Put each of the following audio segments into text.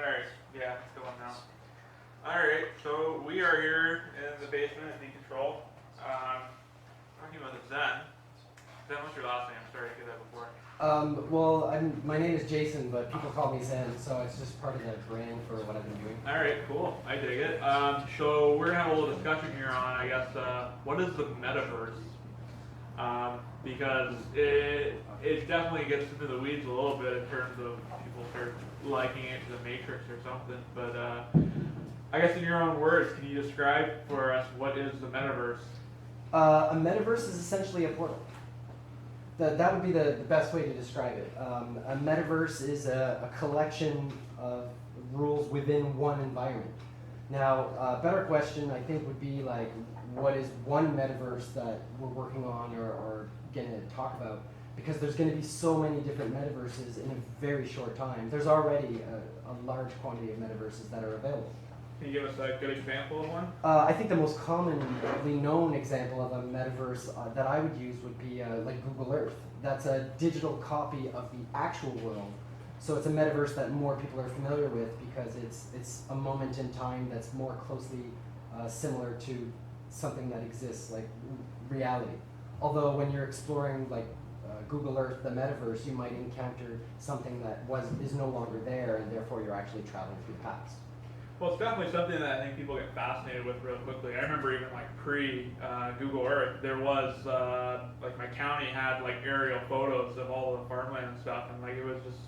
Alright, yeah, it's going now. Alright, so we are here in the basement at Decontrol. Talking about the Zen. Zen, what's your last name? Sorry, I did that before. My name is Jason, but people call me Zen, so it's just part of the brand for what I've been doing. Alright, cool. I dig it. So we're going to have a little discussion here on, I guess, what is the metaverse? Because it definitely gets into the weeds a little bit in terms of people start liking it to the Matrix or something. But I guess in your own words, can you describe for us what is the metaverse? A metaverse is essentially a portal. That would be the best way to describe it. A metaverse is a collection of rules within one environment. Now, a better question I think would be like, what is one metaverse that we're working on or going to talk about? Because there's going to be so many different metaverses in a very short time. There's already a large quantity of metaverses that are available. Can you give us a good example of one? I think the most commonly known example of a metaverse that I would use would be like Google Earth. That's a digital copy of the actual world. So it's a metaverse that more people are familiar with because it's a moment in time that's more closely similar to something that exists, like reality. Although when you're exploring like Google Earth, the metaverse, you might encounter something that is no longer there, and therefore you're actually traveling through the past. Well, it's definitely something that I think people get fascinated with real quickly. I remember even like pre-Google Earth, there was like my county had like aerial photos of all the farmland and stuff, and like it was just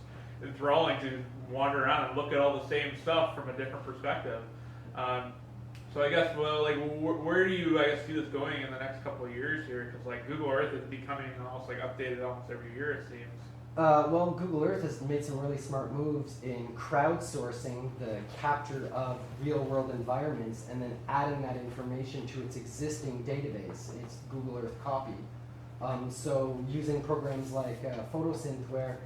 enthralling to wander around and look at all the same stuff from a different perspective. So I guess, well, like, where do you, I guess, see this going in the next couple of years here? Because like Google Earth is becoming almost like updated almost every year, it seems. Well, Google Earth has made some really smart moves in crowdsourcing the capture of real-world environments and then adding that information to its existing database, its Google Earth copy. So using programs like Photosynth, where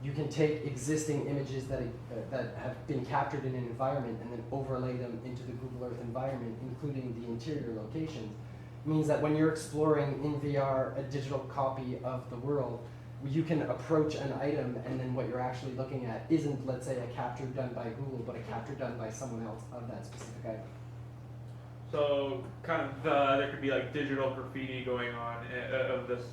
you can take existing images that have been captured in an environment and then overlay them into the Google Earth environment, including the interior locations, means that when you're exploring in VR a digital copy of the world, you can approach an item and then what you're actually looking at isn't, let's say, a capture done by Google, but a capture done by someone else of that specific item. So kind of there could be like digital graffiti going on of this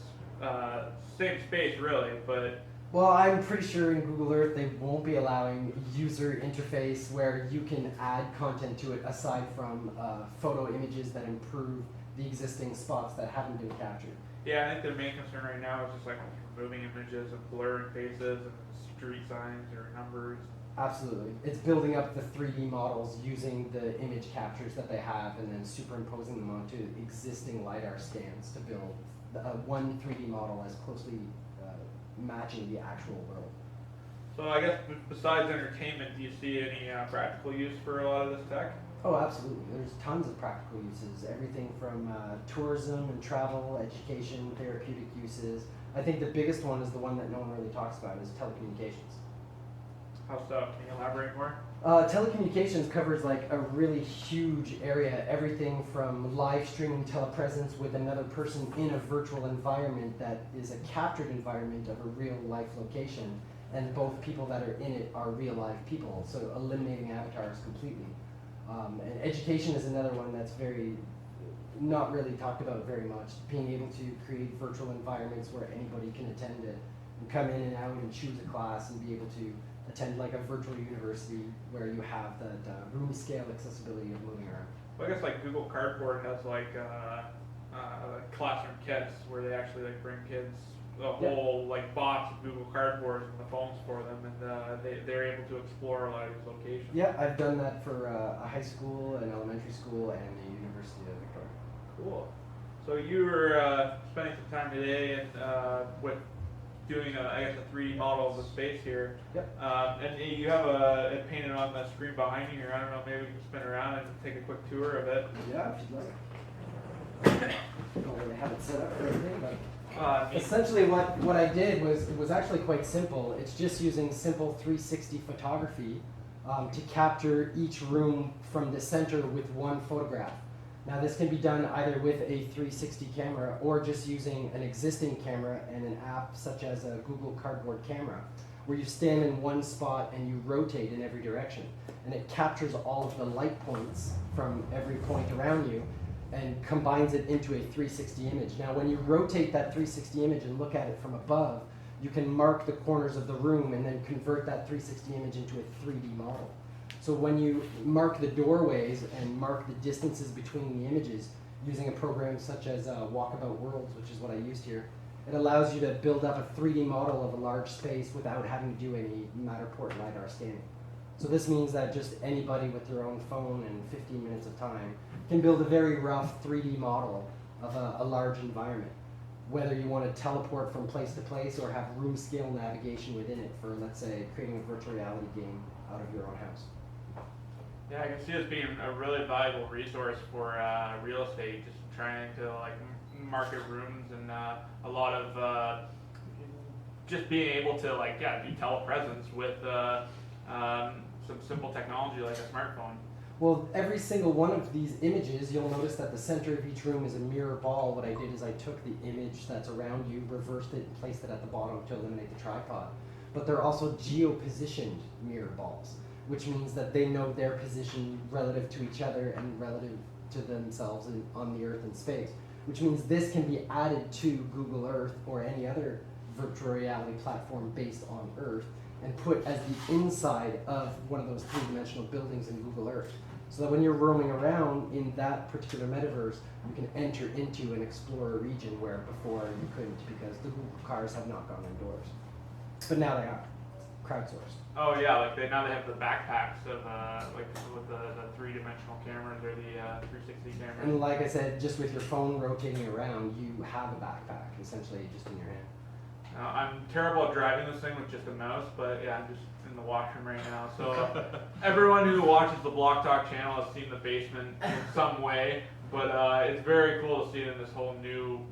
same space, really, but. Well, I'm pretty sure in Google Earth they won't be allowing user interface where you can add content to it aside from photo images that improve the existing spots that haven't been captured. Yeah, I think their main concern right now is just like removing images and blurring faces and street signs or numbers. Absolutely. It's building up the 3D models using the image captures that they have and then superimposing them onto existing LiDAR scans to build one 3D model as closely matching the actual world. So I guess besides entertainment, do you see any practical use for a lot of this tech? Oh, absolutely. There's tons of practical uses. Everything from tourism and travel, education, therapeutic uses. I think the biggest one is the one that no one really talks about is telecommunications. How so? Can you elaborate more? Telecommunications covers like a really huge area, everything from live streaming telepresence with another person in a virtual environment that is a captured environment of a real life location, and both people that are in it are real life people, so eliminating avatars completely. And education is another one that's not really talked about very much, being able to create virtual environments where anybody can attend it and come in and out and choose a class and be able to attend like a virtual university where you have that room scale accessibility of moving around. Well, I guess like Google Cardboard has like classroom kits where they actually like bring kids a whole like box of Google Cardboard and the phones for them, and they're able to explore a lot of these locations. Yeah, I've done that for a high school, an elementary school, and the University of Victoria. Cool. So you were spending some time today with doing I guess a 3D model of the space here. Yep. And you have it painted on the screen behind you here. I don't know, maybe we can spin around and take a quick tour of it. Yeah, if you'd like. I don't really have it set up or anything, but essentially what I did was actually quite simple. It's just using simple 360 photography to capture each room from the center with one photograph. Now this can be done either with a 360 camera or just using an existing camera and an app such as a Google Cardboard camera. where you stand in one spot and you rotate in every direction. And it captures all of the light points from every point around you and combines it into a 360 image. Now, when you rotate that 360 image and look at it from above, you can mark the corners of the room and then convert that 360 image into a 3D model. So when you mark the doorways and mark the distances between the images using a program such as Walkabout Worlds, which is what I used here, it allows you to build up a 3D model of a large space without having to do any Matterport LiDAR scanning. So this means that just anybody with their own phone and 15 minutes of time can build a very rough 3D model of a large environment, whether you want to teleport from place to place or have room scale navigation within it for, let's say, creating a virtual reality game out of your own house. Yeah, I can see this being a really valuable resource for real estate, just trying to like market rooms and a lot of just being able to like do telepresence with some simple technology like a smartphone. Well, every single one of these images, you'll notice that the center of each room is a mirror ball. What I did is I took the image that's around you, reversed it, and placed it at the bottom to eliminate the tripod. But they're also geo-positioned mirror balls, which means that they know their position relative to each other and relative to themselves on the Earth and space, which means this can be added to Google Earth or any other virtual reality platform based on Earth and put as the inside of one of those three-dimensional buildings in Google Earth. So that when you're roaming around in that particular metaverse, you can enter into and explore a region where before you couldn't because the Google cars have not gone indoors. But now they are, crowdsourced. Oh yeah, like now they have the backpacks of like with the three-dimensional cameras or the 360 cameras. And like I said, just with your phone rotating around, you have a backpack essentially just in your hand. I'm terrible at driving this thing with just a mouse, but yeah, I'm just in the washroom right now. So everyone who watches the BLOCKTALK channel has seen the basement in some way, but it's very cool to see it in this whole new,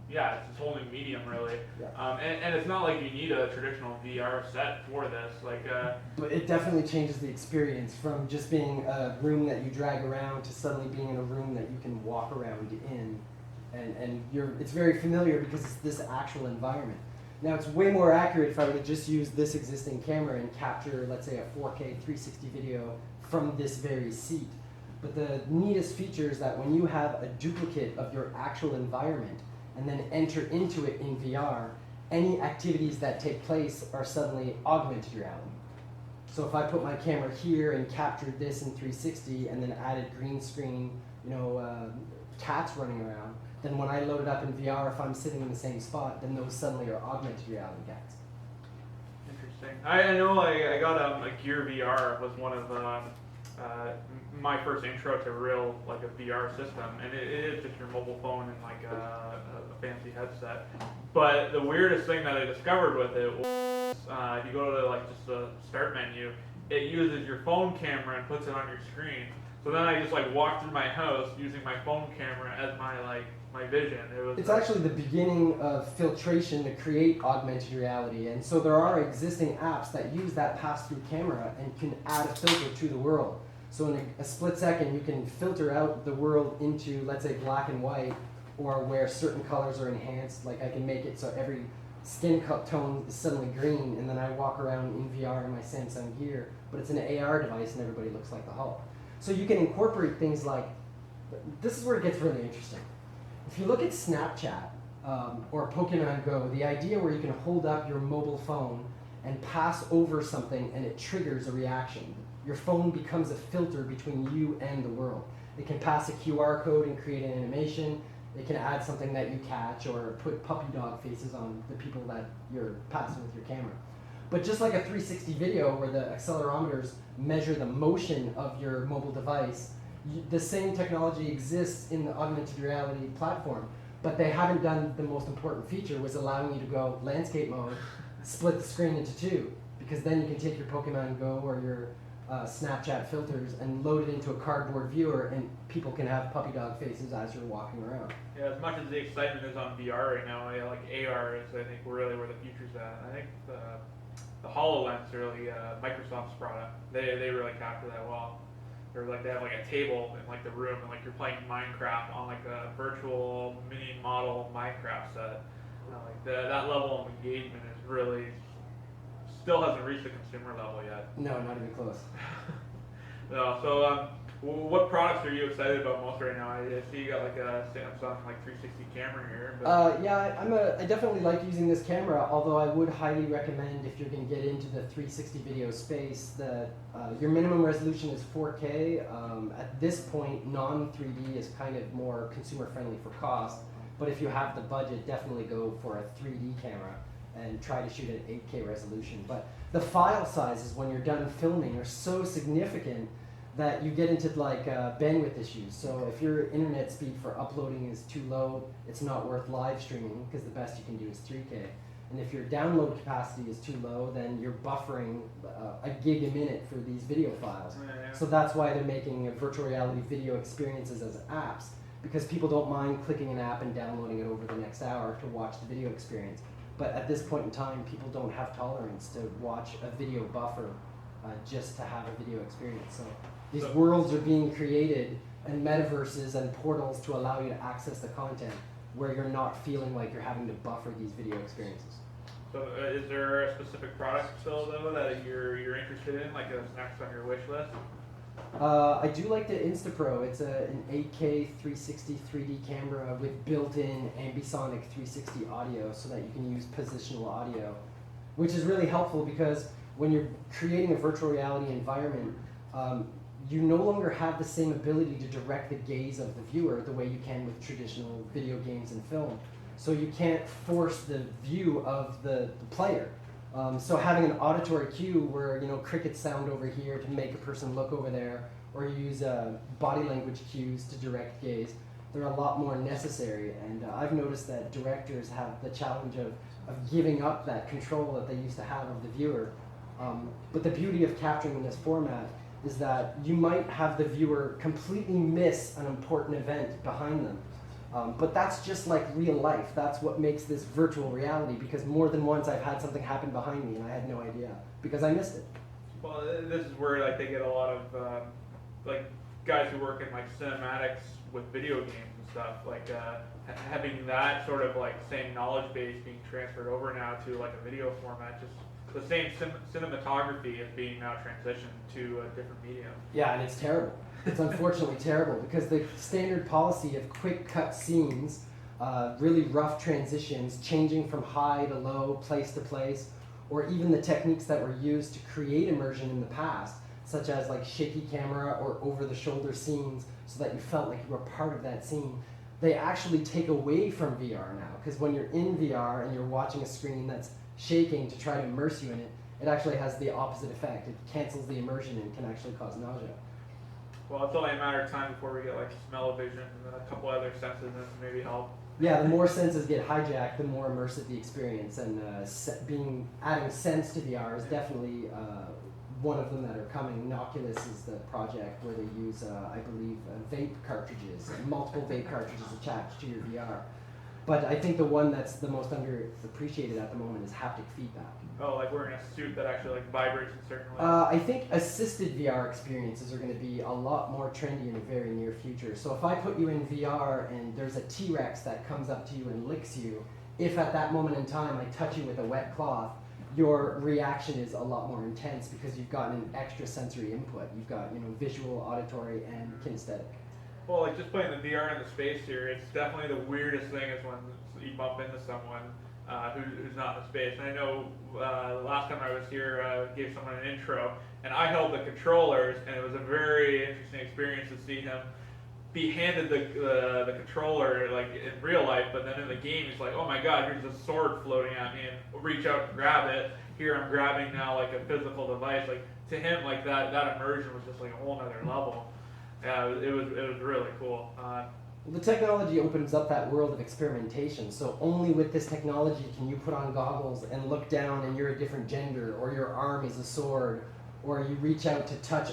it's this whole new medium really. Yeah. And it's not like you need a traditional VR set for this. But it definitely changes the experience from just being a room that you drag around to suddenly being in a room that you can walk around in. And it's very familiar because it's this actual environment. Now it's way more accurate if I were to just use this existing camera and capture, let's say, a 4K 360 video from this very seat. But the neatest feature is that when you have a duplicate of your actual environment and then enter into it in VR, any activities that take place are suddenly augmented reality. So if I put my camera here and captured this in 360 and then added green screen, cats running around, then when I load it up in VR, if I'm sitting in the same spot, then those suddenly are augmented reality cats. Interesting. I know I got a Gear VR was one of my first intro to real like a VR system, and it is just your mobile phone and like a fancy headset. But the weirdest thing that I discovered with it was if you go to like just the start menu, it uses your phone camera and puts it on your screen. So then I just like walked through my house using my phone camera as my vision. It's actually the beginning of filtration to create augmented reality, and so there are existing apps that use that pass-through camera and can add a filter to the world. So in a split second, you can filter out the world into, let's say, black and white, or where certain colors are enhanced. Like I can make it so every skin tone is suddenly green, and then I walk around in VR in my Samsung Gear, but it's an AR device and everybody looks like the Hulk. So you can incorporate things like, this is where it gets really interesting. If you look at Snapchat or Pokemon Go, the idea where you can hold up your mobile phone and pass over something and it triggers a reaction. Your phone becomes a filter between you and the world. It can pass a QR code and create an animation. It can add something that you catch or put puppy dog faces on the people that you're passing with your camera. But just like a 360 video where the accelerometers measure the motion of your mobile device, the same technology exists in the augmented reality platform, but they haven't done the most important feature, was allowing you to go landscape mode, split the screen into two, because then you can take your Pokemon Go or your Snapchat filters and load it into a cardboard viewer, and people can have puppy dog faces as you're walking around. Yeah, as much as the excitement is on VR right now, like AR is, I think, really where the future's at. I think the HoloLens really Microsoft's product. They really capture that well. Or like they have like a table in like the room, and like you're playing Minecraft on like a virtual mini model Minecraft set. That level of engagement is really still hasn't reached the consumer level yet. No, not even close. No, so what products are you excited about most right now? I see you got like a Samsung like 360 camera here. But Yeah, I definitely like using this camera, although I would highly recommend if you're going to get into the 360 video space that your minimum resolution is 4K. At this point, non-3D is kind of more consumer friendly for cost, but if you have the budget, definitely go for a 3D camera and try to shoot at 8K resolution. But the file sizes when you're done filming are so significant that you get into like bandwidth issues. So if your internet speed for uploading is too low, it's not worth live streaming because the best you can do is 3K. And if your download capacity is too low, then you're buffering a gig a minute for these video files. Yeah. So that's why they're making virtual reality video experiences as apps, because people don't mind clicking an app and downloading it over the next hour to watch the video experience. But at this point in time, people don't have tolerance to watch a video buffer just to have a video experience. So these worlds are being created and metaverses and portals to allow you to access the content where you're not feeling like you're having to buffer these video experiences. So is there a specific product still though that you're interested in, like that's next on your wish list? I do like the InstaPro. It's an 8K 360 3D camera with built-in ambisonic 360 audio so that you can use positional audio, which is really helpful because when you're creating a virtual reality environment, you no longer have the same ability to direct the gaze of the viewer the way you can with traditional video games and film. So you can't force the view of the player. So having an auditory cue where crickets sound over here to make a person look over there, or you use body language cues to direct gaze, they're a lot more necessary. And I've noticed that directors have the challenge of giving up that control that they used to have of the viewer. But the beauty of capturing in this format is that you might have the viewer completely miss an important event behind them. But that's just like real life. That's what makes this virtual reality, because more than once I've had something happen behind me and I had no idea because I missed it. Well, this is where like they get a lot of like guys who work in like cinematics with video games and stuff, like having that sort of like same knowledge base being transferred over now to like a video format, just the same cinematography is being now transitioned to a different medium. Yeah, and it's terrible. It's unfortunately terrible because the standard policy of quick cut scenes, really rough transitions, changing from high to low, place to place, or even the techniques that were used to create immersion in the past, such as like shaky camera or over-the-shoulder scenes so that you felt like you were part of that scene, they actually take away from VR now. Because when you're in VR and you're watching a screen that's shaking to try to immerse you in it, it actually has the opposite effect. It cancels the immersion and can actually cause nausea. Well, it's only a matter of time before we get like smell-o-vision and a couple other senses and maybe help. Yeah, the more senses get hijacked, the more immersive the experience, and adding sense to VR is definitely one of them that are coming. Oculus is the project where they use, I believe, vape cartridges, multiple vape cartridges attached to your VR. But I think the one that's the most underappreciated at the moment is haptic feedback. Oh, like wearing a suit that actually like vibrates in certain ways. I think assisted VR experiences are going to be a lot more trendy in the very near future. So if I put you in VR and there's a T-Rex that comes up to you and licks you, if at that moment in time I touch you with a wet cloth, your reaction is a lot more intense because you've gotten an extra sensory input. You've got visual, auditory, and kinesthetic. Well, like just playing the VR in the space here, it's definitely the weirdest thing is when you bump into someone who's not in the space. And I know last time I was here, gave someone an intro, and I held the controllers, and it was a very interesting experience to see him be handed the controller like in real life, but then in the game he's like, oh my god, here's a sword floating at me, and reach out and grab it. Here I'm grabbing now like a physical device. Like to him, like that immersion was just like a whole other level. Yeah, it was really cool. The technology opens up that world of experimentation, so only with this technology can you put on goggles and look down and you're a different gender, or your arm is a sword, or you reach out to touch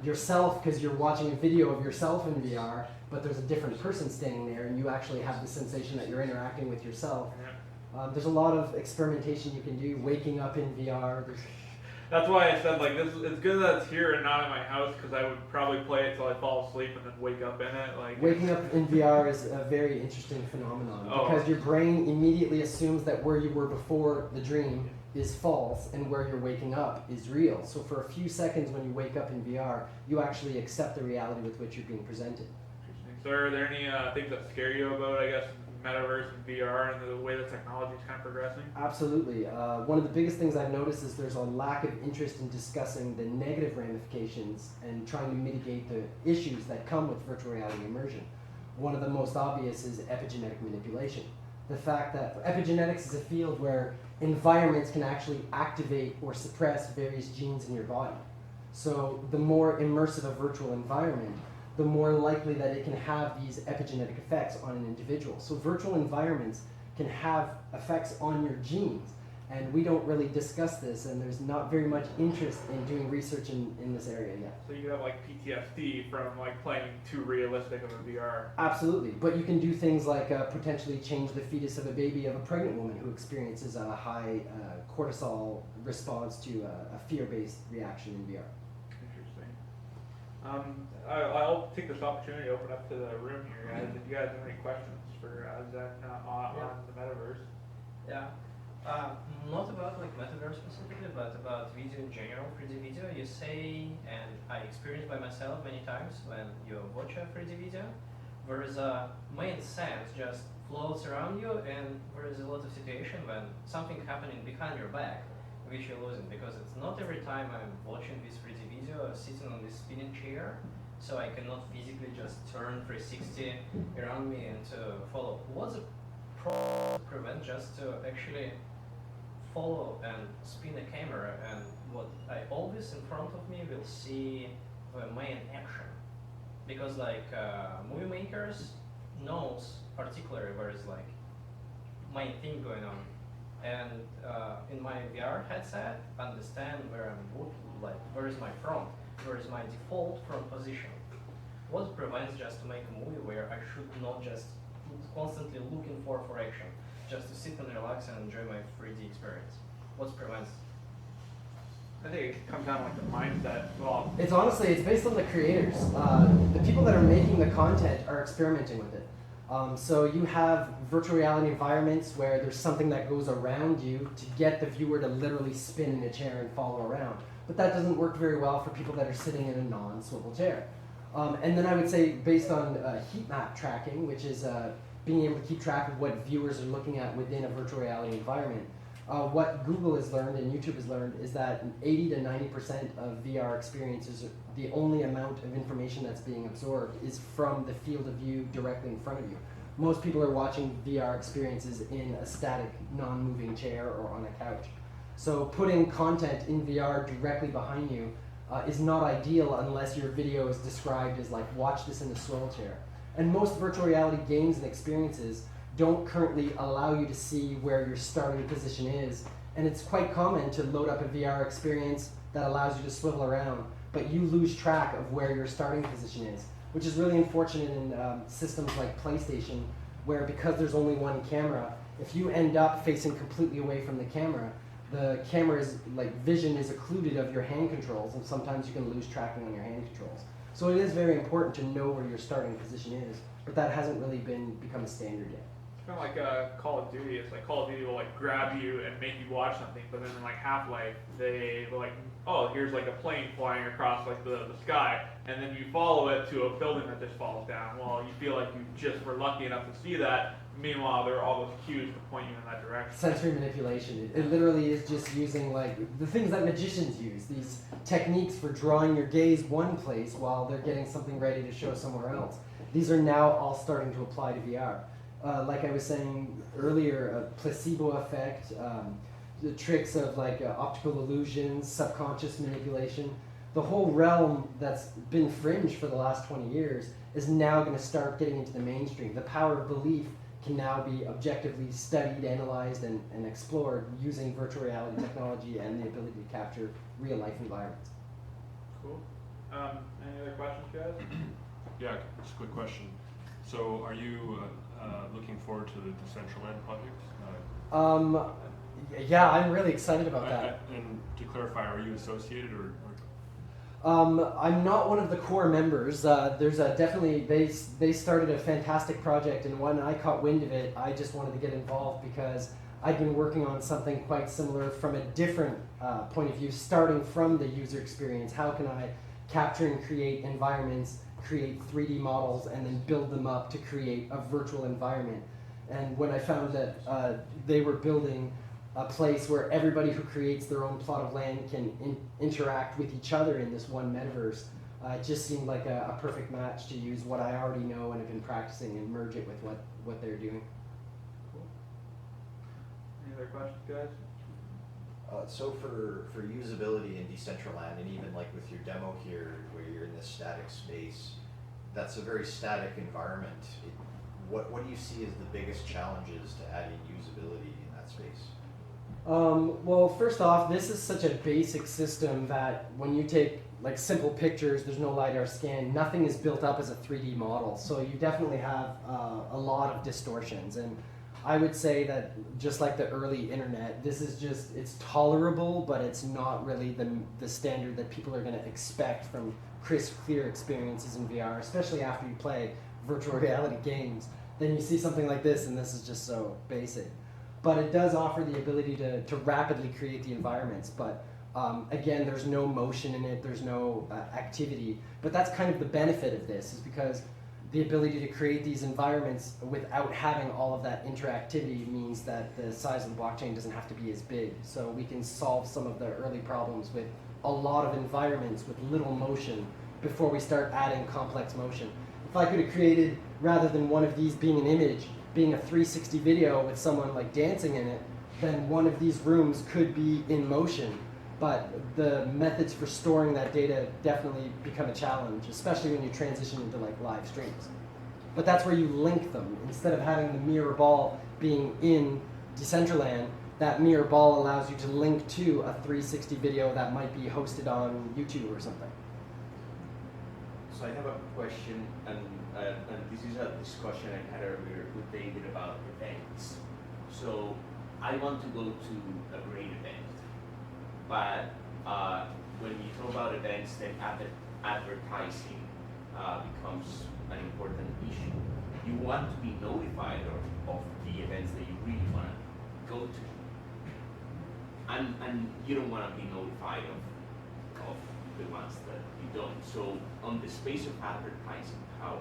yourself because you're watching a video of yourself in VR, but there's a different person standing there and you actually have the sensation that you're interacting with yourself. Yeah. There's a lot of experimentation you can do, waking up in VR. That's why I said like this. It's good that it's here and not in my house, because I would probably play it till I fall asleep and then wake up in it. Like waking up in VR is a very interesting phenomenon because your brain immediately assumes that where you were before the dream, is false and where you're waking up is real. So for a few seconds when you wake up in VR, you actually accept the reality with which you're being presented. Interesting. So are there any things that scare you about, I guess, Metaverse and VR and the way the technology is kind of progressing? Absolutely. One of the biggest things I've noticed is there's a lack of interest in discussing the negative ramifications and trying to mitigate the issues that come with virtual reality immersion. One of the most obvious is epigenetic manipulation. The fact that epigenetics is a field where environments can actually activate or suppress various genes in your body. So the more immersive a virtual environment, the more likely that it can have these epigenetic effects on an individual. So virtual environments can have effects on your genes, and we don't really discuss this, and there's not very much interest in doing research in this area yet. So you have like PTSD from like playing too realistic of a VR. Absolutely, but you can do things like potentially change the fetus of a baby of a pregnant woman who experiences a high cortisol response to a fear-based reaction in VR. Interesting. I'll take this opportunity to open up to the room here, guys. If you guys have any questions for Zen on the Metaverse. Yeah. Not about like Metaverse specifically, but about video in general, 3D video. You say, and I experienced by myself many times when you watch a 3D video, there is a main sense just floats around you, and there is a lot of situation when something happening behind your back, which you're losing, because it's not every time I'm watching this 3D video sitting on this spinning chair, so I cannot physically just turn 360 around me and to follow. What's the problem to prevent just to actually follow and spin a camera, and what I always in front of me will see the main action, because like movie makers knows particularly where is like main thing going on, and in my VR headset understand where I'm looking, like where is my front, where is my default front position. What prevents just to make a movie where I should not just constantly looking for action, just to sit and relax and enjoy my 3D experience? What prevents? I think it comes down to like the mindset. Well, It's based on the creators. The people that are making the content are experimenting with it. So you have virtual reality environments where there's something that goes around you to get the viewer to literally spin in a chair and follow around. But that doesn't work very well for people that are sitting in a non-swivel chair. And then I would say based on heat map tracking, which is being able to keep track of what viewers are looking at within a virtual reality environment. What Google has learned and YouTube has learned is that 80 to 90% of VR experiences, the only amount of information that's being absorbed is from the field of view directly in front of you. Most people are watching VR experiences in a static, non-moving chair or on a couch. So putting content in VR directly behind you is not ideal unless your video is described as like, watch this in a swivel chair. And most virtual reality games and experiences don't currently allow you to see where your starting position is. And it's quite common to load up a VR experience that allows you to swivel around, but you lose track of where your starting position is, which is really unfortunate in systems like PlayStation, where because there's only one camera, if you end up facing completely away from the camera's like vision is occluded of your hand controls, and sometimes you can lose tracking on your hand controls. So it is very important to know where your starting position is, but that hasn't really become a standard yet. it's kind of like Call of Duty. It's like Call of Duty will like grab you and make you watch something, but then in like Half-Life, they will like, oh, here's like a plane flying across like the sky, and then you follow it to a building that just falls down. Well, you feel like you just were lucky enough to see that. Meanwhile, there are all those cues to point you in that direction. Sensory manipulation. It literally is just using like the things that magicians use, these techniques for drawing your gaze one place while they're getting something ready to show somewhere else. These are now all starting to apply to VR. Like I was saying earlier, a placebo effect, the tricks of like optical illusions, subconscious manipulation. The whole realm that's been fringe for the last 20 years is now going to start getting into the mainstream. The power of belief can now be objectively studied, analyzed, and explored using virtual reality technology and the ability to capture real-life environments. Cool. Any other questions, guys? Yeah, just a quick question. So are you looking forward to the decentraland project? Yeah, I'm really excited about that. And to clarify, are you associated or? I'm not one of the core members. There's definitely, they started a fantastic project, and when I caught wind of it, I just wanted to get involved because I've been working on something quite similar from a different point of view, starting from the user experience. How can I capture and create environments, create 3D models, and then build them up to create a virtual environment? And when I found that they were building a place where everybody who creates their own plot of land can interact with each other in this one metaverse, it just seemed like a perfect match to use what I already know and have been practicing and merge it with what they're doing. Cool. Any other questions, guys? So for usability in Decentraland, and even like with your demo here, where you're in this static space, that's a very static environment. What do you see as the biggest challenges to adding usability in that space? Well, first off, this is such a basic system that when you take like simple pictures, there's no LiDAR scan, nothing is built up as a 3D model. So you definitely have a lot of distortions. And I would say that just like the early internet, this is just, it's tolerable, but it's not really the standard that people are going to expect from crisp, clear experiences in VR, especially after you play virtual reality games. Then you see something like this, and this is just so basic. But it does offer the ability to rapidly create the environments. But again, there's no motion in it, there's no activity. But that's kind of the benefit of this, is because the ability to create these environments without having all of that interactivity means that the size of the blockchain doesn't have to be as big. So we can solve some of the early problems with a lot of environments with little motion before we start adding complex motion. If I could have created, rather than one of these being an image, being a 360 video with someone like dancing in it, then one of these rooms could be in motion. But the methods for storing that data definitely become a challenge, especially when you transition into like live streams. But that's where you link them. Instead of having the mirror ball being in Decentraland, that mirror ball allows you to link to a 360 video that might be hosted on YouTube or something. So I have a question, and this is a discussion I had earlier with David about events. So I want to go to a great event, but when you talk about events, then advertising becomes an important issue. You want to be notified of the events that you really want to go to, and you don't want to be notified of the ones that you don't. So on the space of advertising, how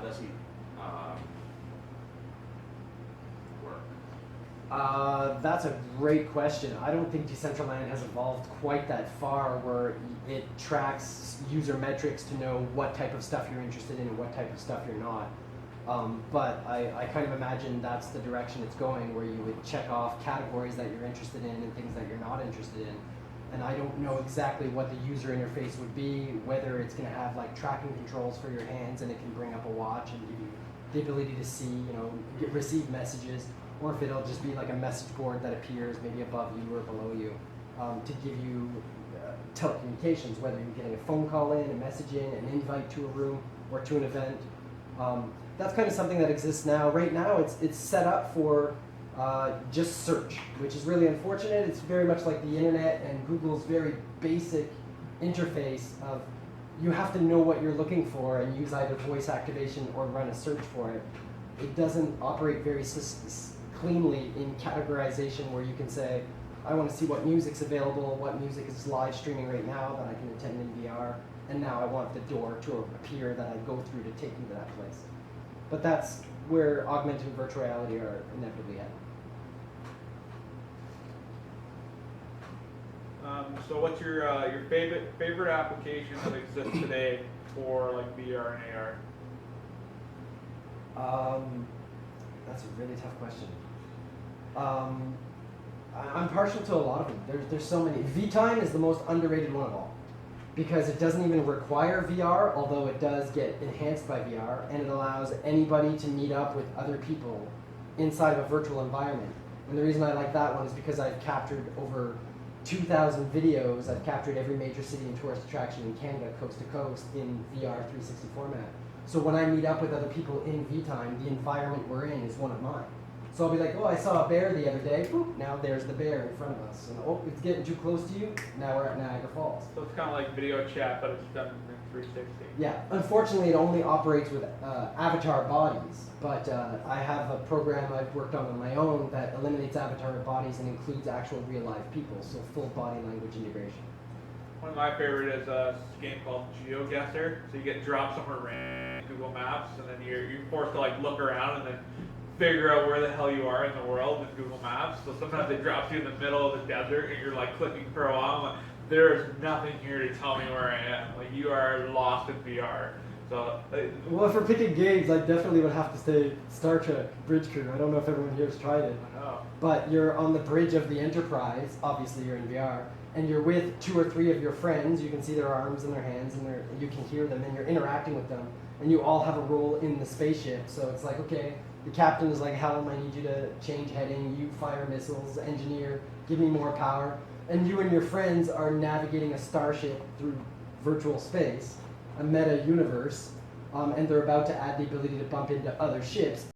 does it work? That's a great question. I don't think Decentraland has evolved quite that far where it tracks user metrics to know what type of stuff you're interested in and what type of stuff you're not. But I kind of imagine that's the direction it's going, where you would check off categories that you're interested in and things that you're not interested in. And I don't know exactly what the user interface would be, whether it's going to have like tracking controls for your hands and it can bring up a watch and give you the ability to see, receive messages, or if it'll just be like a message board that appears maybe above you or below you to give you telecommunications, whether you're getting a phone call in, a message in, an invite to a room or to an event. That's kind of something that exists now. Right now it's set up for just search, which is really unfortunate. It's very much like the internet and Google's very basic interface of you have to know what you're looking for and use either voice activation or run a search for it. It doesn't operate very cleanly in categorization where you can say, I want to see what music's available, what music is live streaming right now that I can attend in VR, and now I want the door to appear that I go through to take me to that place. But that's where augmented and virtual reality are inevitably headed. So what's your favorite application that exists today for like VR and AR? That's a really tough question. I'm partial to a lot of them. There's so many. VTime is the most underrated one of all, because it doesn't even require VR, although it does get enhanced by VR, and it allows anybody to meet up with other people inside of a virtual environment. And the reason I like that one is because I've captured over 2,000 videos. I've captured every major city and tourist attraction in Canada, coast to coast, in VR 360 format. So when I meet up with other people in VTime, the environment we're in is one of mine. So I'll be like, oh, I saw a bear the other day. Boop, now there's the bear in front of us. And oh, it's getting too close to you. Now we're at Niagara Falls. So it's kind of like video chat, but it's done 360. Yeah, unfortunately, it only operates with avatar bodies, but I have a program I've worked on my own that eliminates avatar bodies and includes actual real life people, so full body language integration. One of my favorite is a game called Geoguessr. So you get dropped somewhere random in Google Maps, and then you're forced to like look around and then figure out where the hell you are in the world with Google Maps. So sometimes it drops you in the middle of the desert, and you're like clicking for a while. I'm like, there is nothing here to tell me where I am. Like you are lost in VR. So Well, if we're picking games, I definitely would have to say Star Trek Bridge Crew. I don't know if everyone here has tried it. I know. But you're on the bridge of the Enterprise, obviously you're in VR, and you're with 2 or 3 of your friends. You can see their arms and their hands, and you can hear them, and you're interacting with them, and you all have a role in the spaceship. So it's like, okay, the captain is like, Helm, I need you to change heading, you fire missiles, engineer, give me more power. And you and your friends are navigating a starship through virtual space, a meta universe, and they're about to add the ability to bump into other ships.